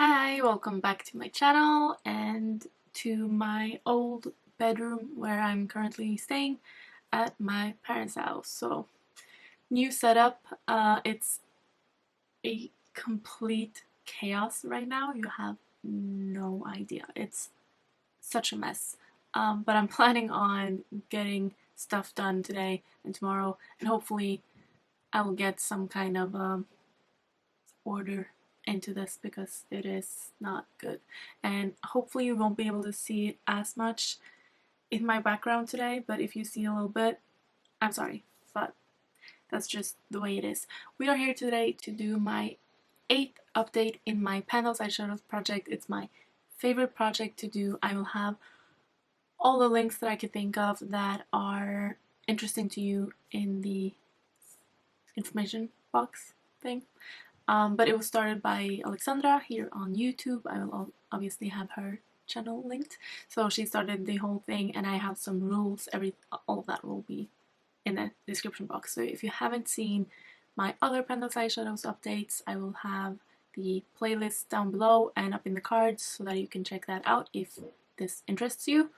Hi, welcome back to my channel and to my old bedroom where I'm currently staying at my parents' house. So, new setup. It's a complete chaos right now. You have no idea. It's such a mess. But I'm planning on getting stuff done today and tomorrow, and hopefully I will get some kind of order into this because it is not good, and hopefully you won't be able to see it as much in my background today, but if you see a little bit, I'm sorry, but that's just the way it is. We are here today to do my 8th update in my Panels Eyeshadows project. It's my favorite project to do. I will have all the links that I could think of that are interesting to you in the information box thing. But it was started by Alexandra here on YouTube. I will obviously have her channel linked. So she started the whole thing, and I have some rules. All of that will be in the description box. So if you haven't seen my other Panels Eyeshadows updates, I will have the playlist down below and up in the cards so that you can check that out if this interests you.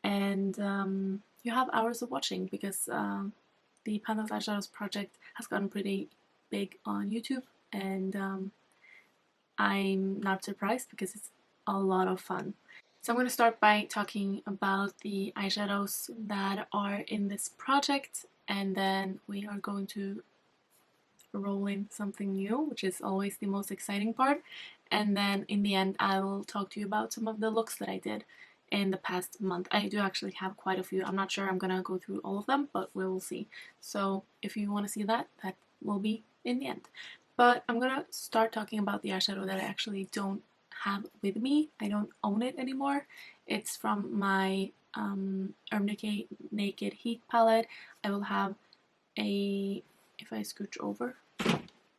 And you have hours of watching because the Panels Eyeshadows project has gotten pretty big on YouTube. And I'm not surprised because it's a lot of fun. So I'm going to start by talking about the eyeshadows that are in this project, and then we are going to roll in something new, which is always the most exciting part, and then in the end I will talk to you about some of the looks that I did in the past month. I do actually have quite a few. I'm not sure I'm going to go through all of them, but we will see. So if you want to see that, that will be in the end. But I'm gonna start talking about the eyeshadow that I actually don't have with me. I don't own it anymore. It's from my Urban Decay Naked Heat palette. I will have a, if I scooch over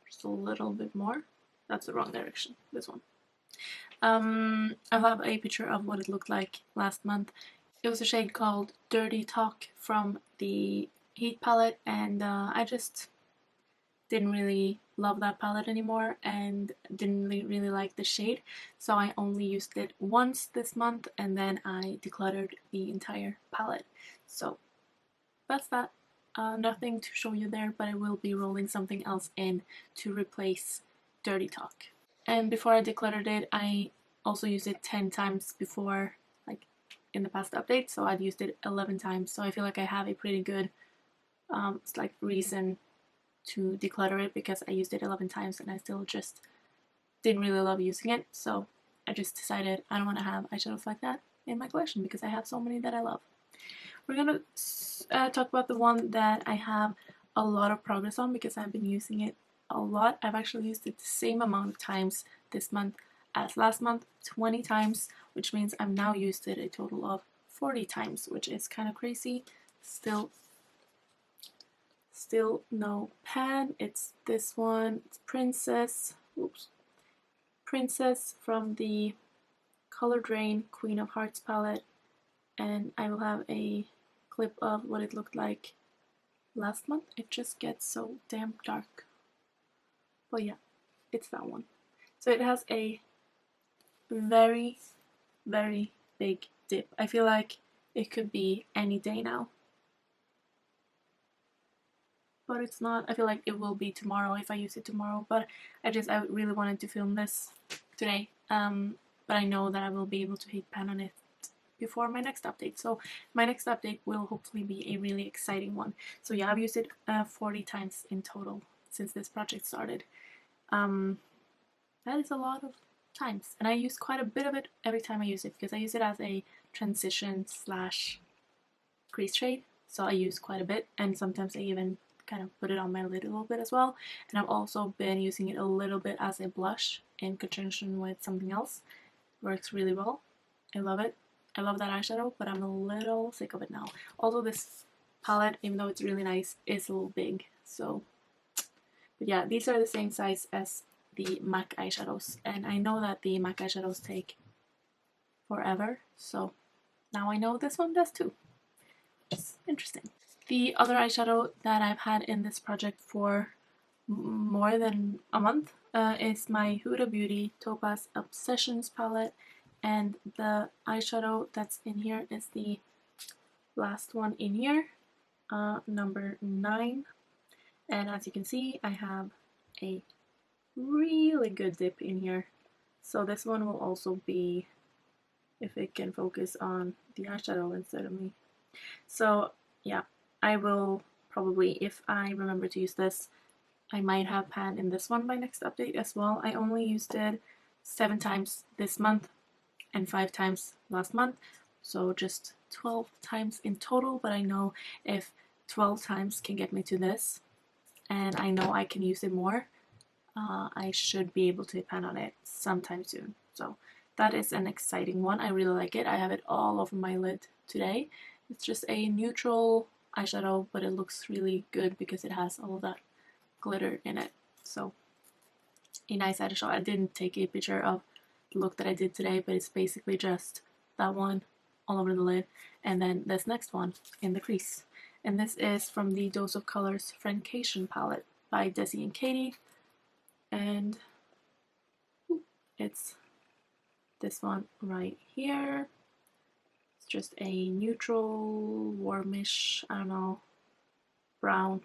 just a little bit more, that's the wrong direction, this one. I'll have a picture of what it looked like last month. It was a shade called Dirty Talk from the Heat palette, and I just didn't really love that palette anymore and didn't really like the shade, so I only used it once this month and then I decluttered the entire palette. So that's that. Nothing to show you there, but I will be rolling something else in to replace Dirty Talk. And before I decluttered it, I also used it 10 times before, like in the past update, so I'd used it 11 times, so I feel like I have a pretty good reason to declutter it because I used it 11 times and I still just didn't really love using it. So I just decided I don't want to have eyeshadows like that in my collection because I have so many that I love. We're going to talk about the one that I have a lot of progress on because I've been using it a lot. I've actually used it the same amount of times this month as last month, 20 times, which means I've now used it a total of 40 times, which is kind of crazy. Still no pan. It's this one. It's Princess. Oops. Princess from the Color Drain Queen of Hearts palette. And I will have a clip of what it looked like last month. It just gets so damn dark. But yeah, it's that one. So it has a very, very big dip. I feel like it could be any day now. But it's not. I feel like it will be tomorrow if I use it tomorrow, but I really wanted to film this today, but I know that I will be able to hit pan on it before my next update. So my next update will hopefully be a really exciting one. So yeah, I've used it 40 times in total since this project started. That is a lot of times, and I use quite a bit of it every time I use it because I use it as a transition / crease shade, so I use quite a bit, and sometimes I even kind of put it on my lid a little bit as well. And I've also been using it a little bit as a blush in conjunction with something else. Works really well. I love it. I love that eyeshadow, but I'm a little sick of it now. Also, this palette, even though it's really nice, is a little big. So, but yeah, these are the same size as the MAC eyeshadows, and I know that the MAC eyeshadows take forever, so now I know this one does too. It's interesting. The other eyeshadow that I've had in this project for more than a month is my Huda Beauty Topaz Obsessions palette, and the eyeshadow that's in here is the last one in here, number 9. And as you can see, I have a really good dip in here. So this one will also be, if it can focus on the eyeshadow instead of me. So yeah, I will probably, if I remember to use this, I might have pan in this one by next update as well. I only used it 7 times this month and 5 times last month, so just 12 times in total, but I know if 12 times can get me to this, and I know I can use it more, I should be able to pan on it sometime soon. So that is an exciting one. I really like it. I have it all over my lid today. It's just a neutral eyeshadow, but it looks really good because it has all of that glitter in it. So a nice eyeshadow. I didn't take a picture of the look that I did today, but it's basically just that one all over the lid, and then this next one in the crease. And this is from the Dose of Colors Francation palette by Desi and Katie, and it's this one right here. It's just a neutral, warmish, I don't know, brown.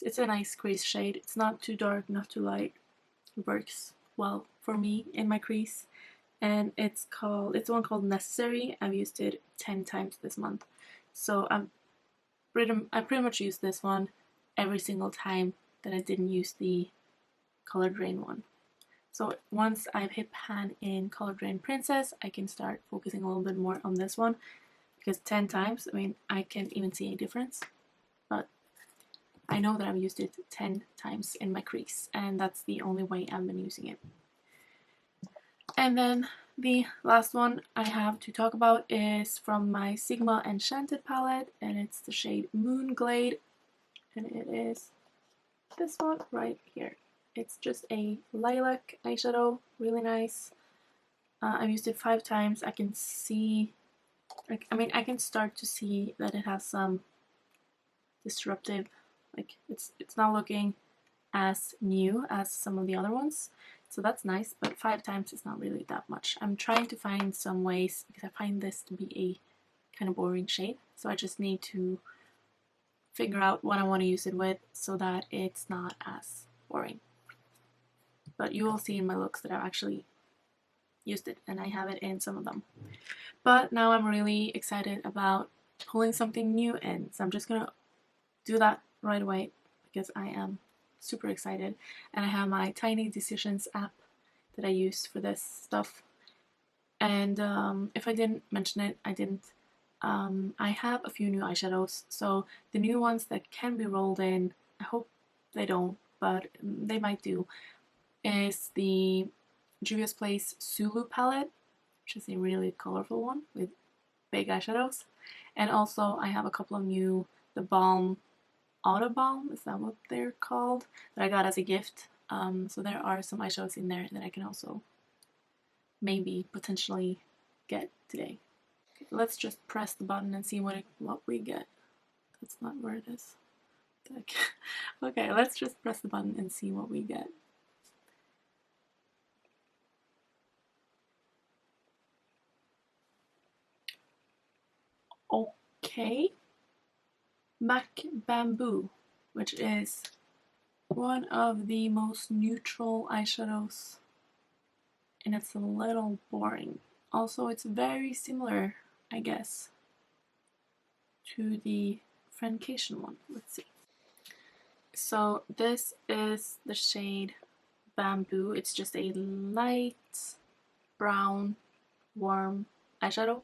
It's a nice crease shade. It's not too dark, not too light. It works well for me in my crease. And it's one called Necessary. I've used it 10 times this month. So I pretty much used this one every single time that I didn't use the Color Drain one. So once I've hit pan in Color Drain Princess, I can start focusing a little bit more on this one, because 10 times, I mean, I can't even see a difference, but I know that I've used it 10 times in my crease, and that's the only way I've been using it. And then the last one I have to talk about is from my Sigma Enchanted palette, and it's the shade Moonglade, and it is this one right here. It's just a lilac eyeshadow, really nice. I've used it 5 times. I can see, I can start to see that it has some disruptive, like it's not looking as new as some of the other ones. So that's nice, but 5 times is not really that much. I'm trying to find some ways, because I find this to be a kind of boring shade. So I just need to figure out what I want to use it with so that it's not as boring. But you will see in my looks that I've actually used it, and I have it in some of them. But now I'm really excited about pulling something new in, so I'm just gonna do that right away because I am super excited. And I have my Tiny Decisions app that I use for this stuff. And if I didn't mention it, I didn't. I have a few new eyeshadows, so the new ones that can be rolled in, I hope they don't, but they might do, is the Juvia's Place Sulu palette, which is a really colorful one with big eyeshadows. And also I have a couple of new, the Balm Auto Balm, is that what they're called, that I got as a gift. So there are some eyeshadows in there that I can also maybe potentially get today. Okay, let's just press the button and see what we get. That's not where it is. Okay, let's just press the button and see what we get. Okay, Mac Bamboo, which is one of the most neutral eyeshadows, and it's a little boring. Also, it's very similar, I guess, to the Francation one. Let's see. So this is the shade Bamboo. It's just a light brown, warm eyeshadow.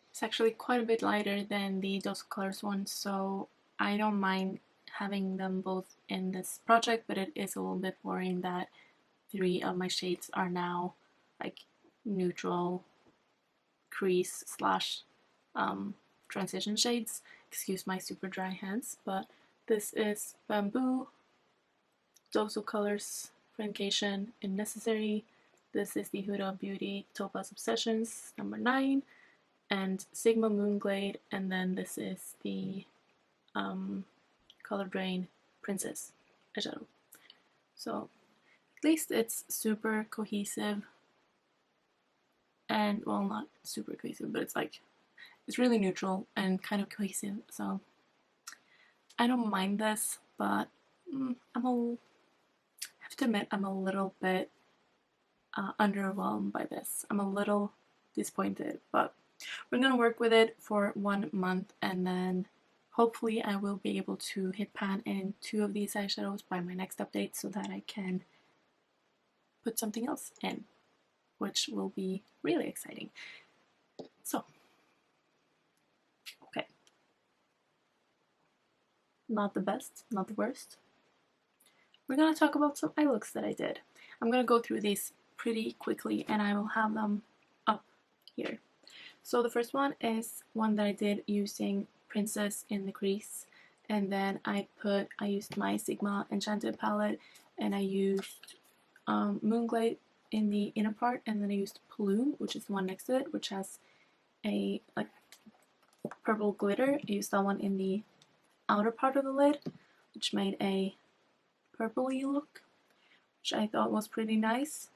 It's actually quite a bit lighter than the Dose of Colors one, so I don't mind having them both in this project, but it is a little bit boring that 3 of my shades are now like neutral crease slash transition shades. Excuse my super dry hands, but this is Bamboo, Dose of Colors Francation in Necessary. This is the Huda Beauty Topaz Obsessions number 9, and Sigma Moonglade, and then this is the Color Drain Princess eyeshadow. So at least it's super cohesive, and well, not super cohesive, but it's like it's really neutral and kind of cohesive. So I don't mind this, but I have to admit I'm a little bit underwhelmed by this. I'm a little disappointed, but we're gonna work with it for 1 month, and then hopefully I will be able to hit pan in 2 of these eyeshadows by my next update so that I can put something else in, which will be really exciting. So, okay. Not the best, not the worst. We're gonna talk about some eye looks that I did. I'm gonna go through these pretty quickly and I will have them up here. So the first one is one that I did using Princess in the crease, and then I used my Sigma Enchanted palette, and I used Moonglade in the inner part, and then I used Plume, which is the one next to it, which has a like purple glitter. I used that one in the outer part of the lid, which made a purpley look, which I thought was pretty nice.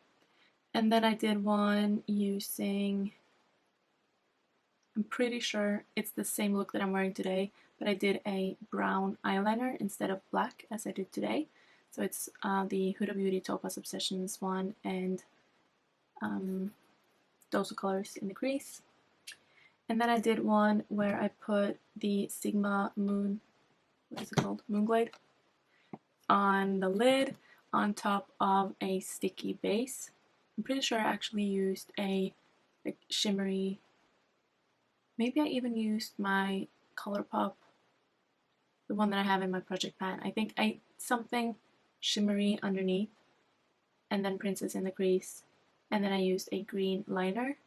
And then I did one using, I'm pretty sure it's the same look that I'm wearing today, but I did a brown eyeliner instead of black as I did today. So it's the Huda Beauty Topaz Obsessions one, and those are colors in the crease. And then I did one where I put the Sigma what is it called? Moonglade on the lid on top of a sticky base. I'm pretty sure I actually used a like shimmery, maybe I even used my Colourpop, the one that I have in my project pan. I think something shimmery underneath, and then Princess in the crease, and then I used a green liner,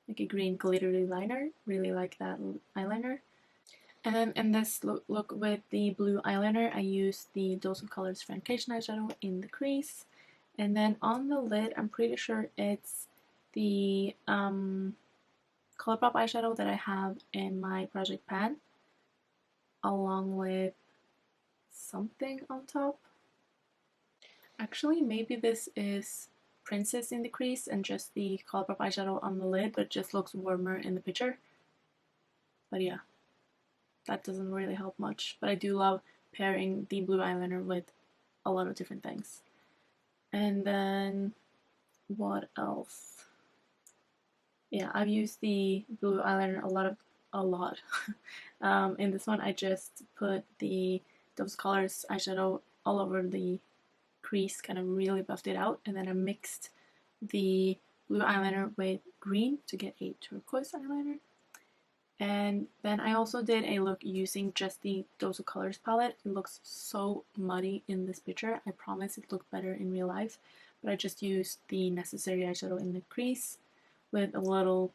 like a green glittery liner. Really like that eyeliner. And then in this look with the blue eyeliner, I used the Dose of Colors Francation eyeshadow in the crease. And then on the lid, I'm pretty sure it's the Colourpop eyeshadow that I have in my project pan, along with something on top. Actually, maybe this is Princess in the crease and just the Colourpop eyeshadow on the lid, but just looks warmer in the picture. But yeah, that doesn't really help much. But I do love pairing the blue eyeliner with a lot of different things. And then what else? Yeah, I've used the blue eyeliner a lot. In this one, I just put those colors eyeshadow all over the crease, kind of really buffed it out, and then I mixed the blue eyeliner with green to get a turquoise eyeliner. And then I also did a look using just the Dose of Colors palette. It looks so muddy in this picture. I promise it looked better in real life, but I just used the necessary eyeshadow in the crease with a little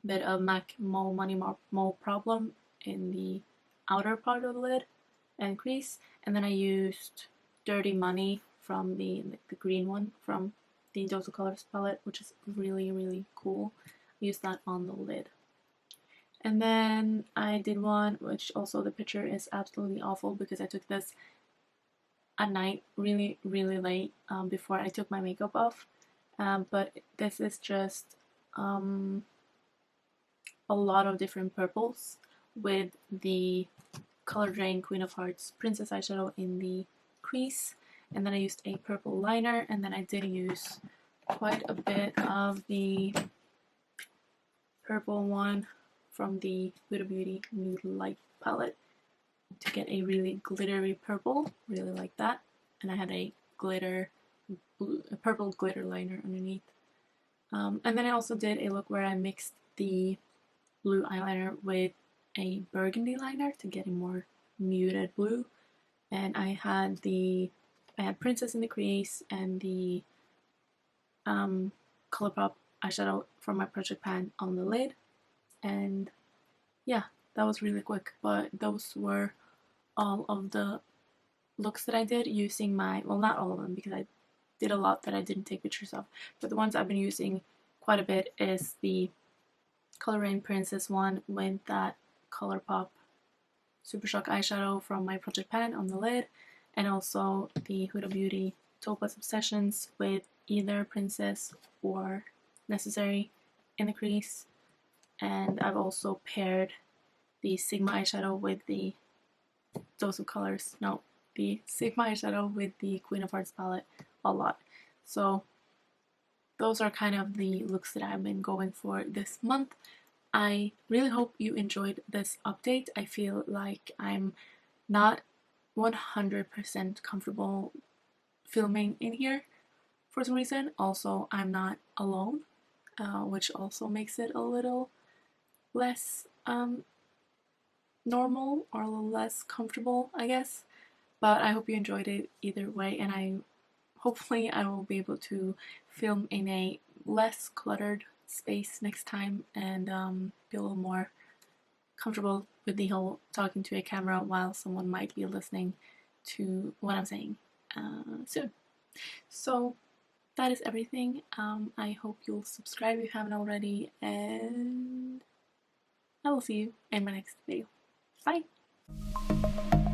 bit of MAC Money Mole Problem in the outer part of the lid and crease, and then I used Dirty Money from the green one from the Dose of Colors palette, which is really, really cool. I used that on the lid. And then I did one, which also the picture is absolutely awful because I took this at night, really, really late, before I took my makeup off. But this is just a lot of different purples with the Color Drain Queen of Hearts Princess eyeshadow in the crease. And then I used a purple liner, and then I did use quite a bit of the purple one from the Huda Beauty Nude Light palette to get a really glittery purple. Really like that. And I had a purple glitter liner underneath. And then I also did a look where I mixed the blue eyeliner with a burgundy liner to get a more muted blue. And I had Princess in the crease and the Colourpop eyeshadow from my project pan on the lid. And yeah, that was really quick, but those were all of the looks that I did using well, not all of them because I did a lot that I didn't take pictures of, but the ones I've been using quite a bit is the Color Rain Princess one with that Colourpop Super Shock eyeshadow from my project pan on the lid, and also the Huda Beauty Topaz Obsessions with either Princess or Necessary in the crease. And I've also paired the Sigma eyeshadow with the Dose of Colors, no, the Sigma eyeshadow with the Queen of Hearts palette a lot. So those are kind of the looks that I've been going for this month. I really hope you enjoyed this update. I feel like I'm not 100% comfortable filming in here for some reason. Also, I'm not alone, which also makes it a little less normal or a little less comfortable, I guess. But I hope you enjoyed it either way, and hopefully I will be able to film in a less cluttered space next time and be a little more comfortable with the whole talking to a camera while someone might be listening to what I'm saying soon. So that is everything. I hope you'll subscribe if you haven't already, and I will see you in my next video. Bye!